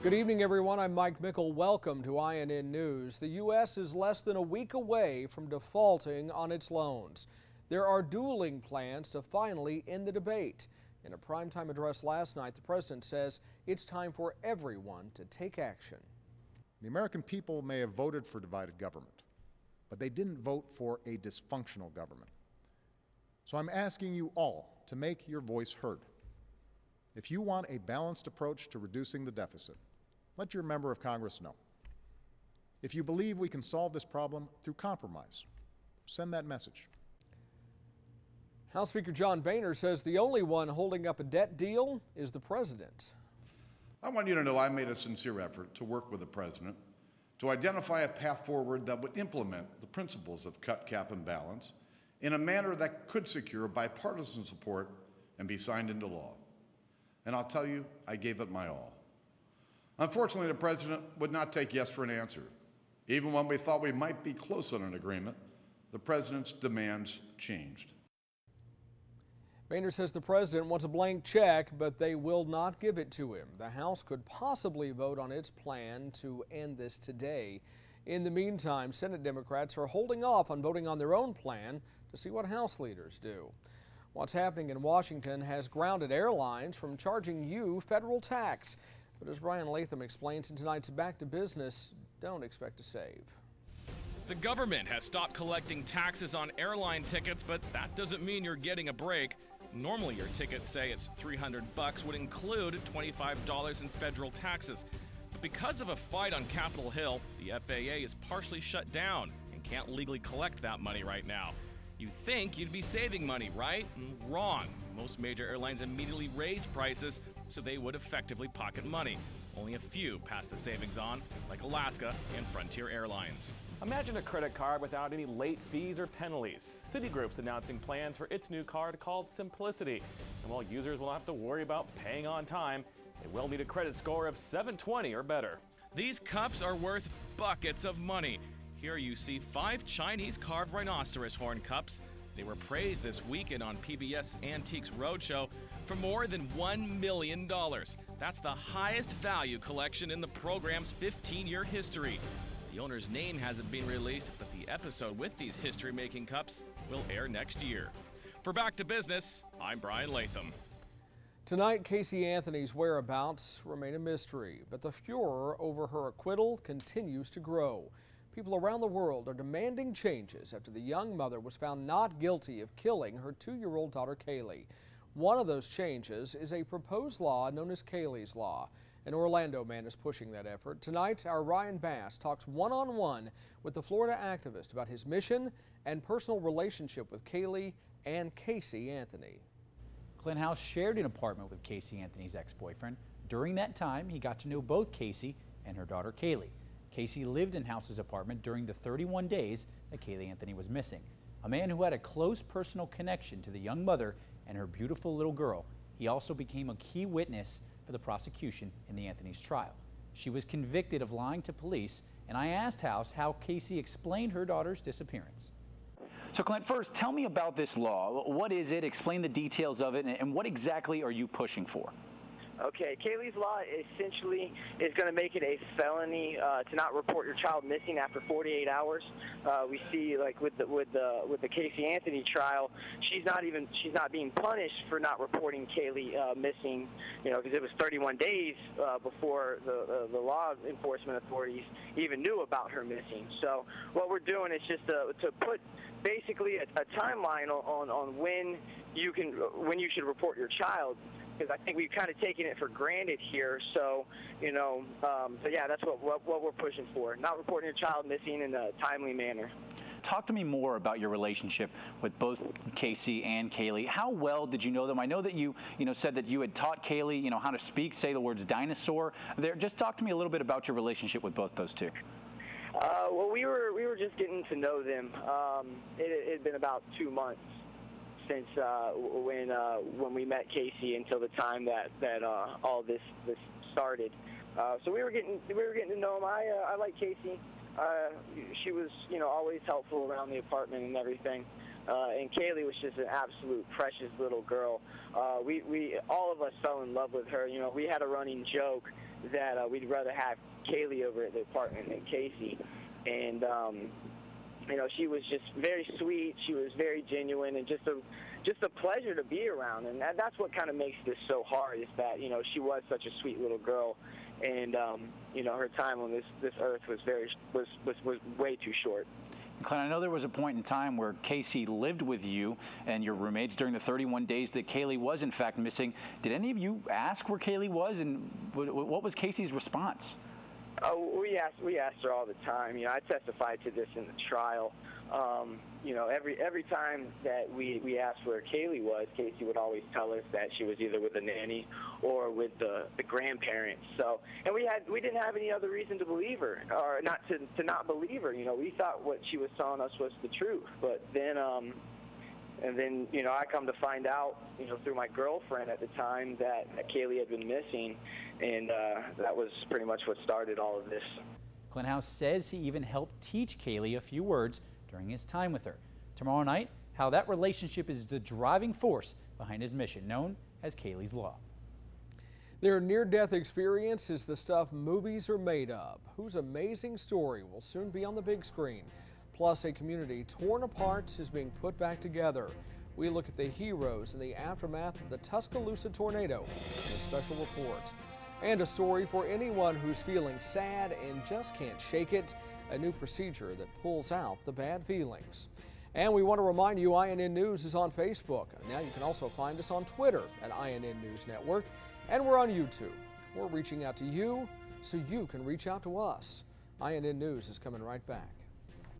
Good evening, everyone. I'm Mike Mickle. Welcome to INN News. The U.S. is less than a week away from defaulting on its loans. There are dueling plans to finally end the debate. In a primetime address last night, the president says it's time for everyone to take action. The American people may have voted for divided government, but they didn't vote for a dysfunctional government. So I'm asking you all to make your voice heard. If you want a balanced approach to reducing the deficit, let your member of Congress know. If you believe we can solve this problem through compromise, send that message. House Speaker John Boehner says the only one holding up a debt deal is the president. I want you to know I made a sincere effort to work with the president to identify a path forward that would implement the principles of cut, cap, and balance in a manner that could secure bipartisan support and be signed into law. And I'll tell you, I gave it my all. Unfortunately, the president would not take yes for an answer. Even when we thought we might be close on an agreement, the president's demands changed. Boehner says the president wants a blank check, but they will not give it to him. The House could possibly vote on its plan to end this today. In the meantime, Senate Democrats are holding off on voting on their own plan to see what House leaders do. What's happening in Washington has grounded airlines from charging you federal tax. But as Brian Latham explains in tonight's Back to Business, don't expect to save. The government has stopped collecting taxes on airline tickets, but that doesn't mean you're getting a break. Normally your tickets, say it's $300, would include $25 in federal taxes. But because of a fight on Capitol Hill, the FAA is partially shut down and can't legally collect that money right now. You'd think you'd be saving money, right? Wrong. Most major airlines immediately raised prices, so they would effectively pocket money. Only a few passed the savings on, like Alaska and Frontier Airlines. Imagine a credit card without any late fees or penalties. Citigroup's announcing plans for its new card called Simplicity. And while users will have to worry about paying on time, they will need a credit score of 720 or better. These cups are worth buckets of money. Here you see 5 Chinese carved rhinoceros horn cups. They were praised this weekend on PBS Antiques Roadshow for more than $1 million. That's the highest value collection in the program's 15-year history. The owner's name hasn't been released, but the episode with these history-making cups will air next year. For Back to Business, I'm Brian Latham. Tonight, Casey Anthony's whereabouts remain a mystery, but the furor over her acquittal continues to grow. People around the world are demanding changes after the young mother was found not guilty of killing her 2-year-old daughter Kaylee. One of those changes is a proposed law known as Kaylee's Law. An Orlando man is pushing that effort. Tonight, our Ryan Bass talks one-on-one with the Florida activist about his mission and personal relationship with Kaylee and Casey Anthony. Clint House shared an apartment with Casey Anthony's ex-boyfriend. During that time, he got to know both Casey and her daughter Kaylee. Casey lived in House's apartment during the 31 days that Kaylee Anthony was missing. A man who had a close personal connection to the young mother and her beautiful little girl. He also became a key witness for the prosecution in the Anthony's trial. She was convicted of lying to police, and I asked House how Casey explained her daughter's disappearance. So Clint, first, tell me about this law. What is it? Explain the details of it, and what exactly are you pushing for? Okay, Kaylee's Law essentially is going to make it a felony to not report your child missing after 48 hours. We see, like with the Casey Anthony trial, she's not being punished for not reporting Kaylee missing, because it was 31 days before the law enforcement authorities even knew about her missing. So what we're doing is just to put basically a timeline on when you should report your child. Because I think we've kind of taken it for granted here. So, so yeah, that's what we're pushing for. Not reporting your child missing in a timely manner. Talk to me more about your relationship with both Casey and Kaylee. How well did you know them? I know that you said that you had taught Kaylee, how to speak, say the words dinosaur. Just talk to me a little bit about your relationship with both those two. Well, we were just getting to know them. It had been about 2 months since when we met Casey until the time that all this started. So we were getting to know him. I like Casey. She was always helpful around the apartment and everything. And Kaylee was just an absolute precious little girl. We all of us fell in love with her. You know, we had a running joke that we'd rather have Kaylee over at the apartment than Casey. And you know, she was just very sweet. She was very genuine, and just a pleasure to be around. And that's what kind of makes this so hard, is that, you know, she was such a sweet little girl, and you know, her time on this earth was way too short. Clint, I know there was a point in time where Casey lived with you and your roommates during the 31 days that Kaylee was in fact missing. Did any of you ask where Kaylee was, and what was Casey's response? Oh, we asked her all the time. You know, I testified to this in the trial. You know, every time that we asked where Kaylee was, Casey would always tell us that she was either with a nanny or with the grandparents. So, and we didn't have any other reason to believe her, or not to not believe her. You know, we thought what she was telling us was the truth. But then, and then, you know, I come to find out, you know, through my girlfriend at the time, that Kaylee had been missing, and that was pretty much what started all of this. Clint House says he even helped teach Kaylee a few words during his time with her. Tomorrow night, how that relationship is the driving force behind his mission, known as Kaylee's Law. Their near-death experience is the stuff movies are made of, whose amazing story will soon be on the big screen. Plus, a community torn apart is being put back together. We look at the heroes in the aftermath of the Tuscaloosa tornado in a special report. And a story for anyone who's feeling sad and just can't shake it, a new procedure that pulls out the bad feelings. And we want to remind you, INN News is on Facebook. Now you can also find us on Twitter at INN News Network, and we're on YouTube. We're reaching out to you so you can reach out to us. INN News is coming right back.